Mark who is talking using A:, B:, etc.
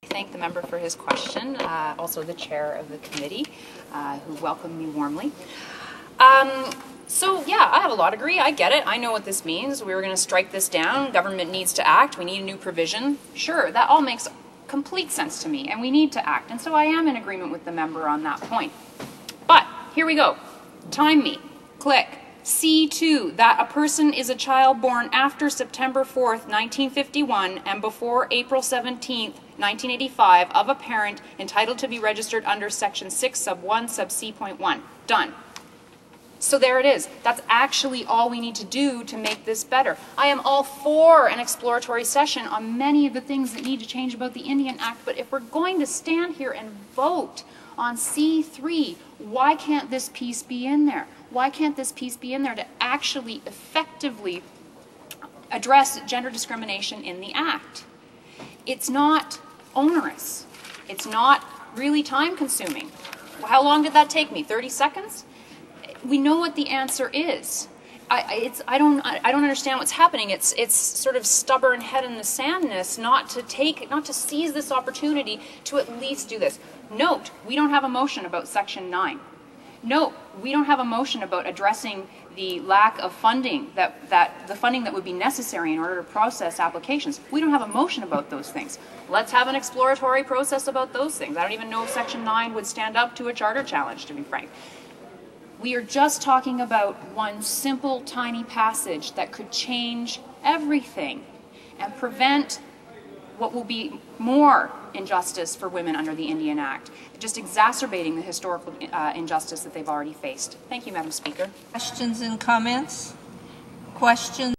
A: thank the member for his question, also the chair of the committee, who welcomed me warmly. So yeah, I have a law degree, I get it, I know what this means. We were going to strike this down, government needs to act, we need a new provision. Sure, that all makes complete sense to me, and we need to act, and so I am in agreement with the member on that point. But, here we go. Time me. Click. C2, that a person is a child born after September 4th, 1951 and before April 17th, 1985 of a parent entitled to be registered under Section 6 sub 1 sub C.1. Done. So there it is. That's actually all we need to do to make this better. I am all for an exploratory session on many of the things that need to change about the Indian Act, but if we're going to stand here and vote on C3, why can't this piece be in there? Why can't this piece be in there to actually effectively address gender discrimination in the Act? It's not onerous. It's not really time-consuming. How long did that take me? 30 seconds? We know what the answer is. I don't understand what's happening. It's sort of stubborn head in the sandness not to seize this opportunity to at least do this. Note, we don't have a motion about Section 9. Note, we don't have a motion about addressing the lack of funding, the funding that would be necessary in order to process applications. We don't have a motion about those things. Let's have an exploratory process about those things. I don't even know if Section 9 would stand up to a charter challenge, to be frank. We are just talking about one simple, tiny passage that could change everything and prevent what will be more injustice for women under the Indian Act, just exacerbating the historical injustice that they've already faced. Thank you, Madam Speaker.
B: Questions and comments? Questions?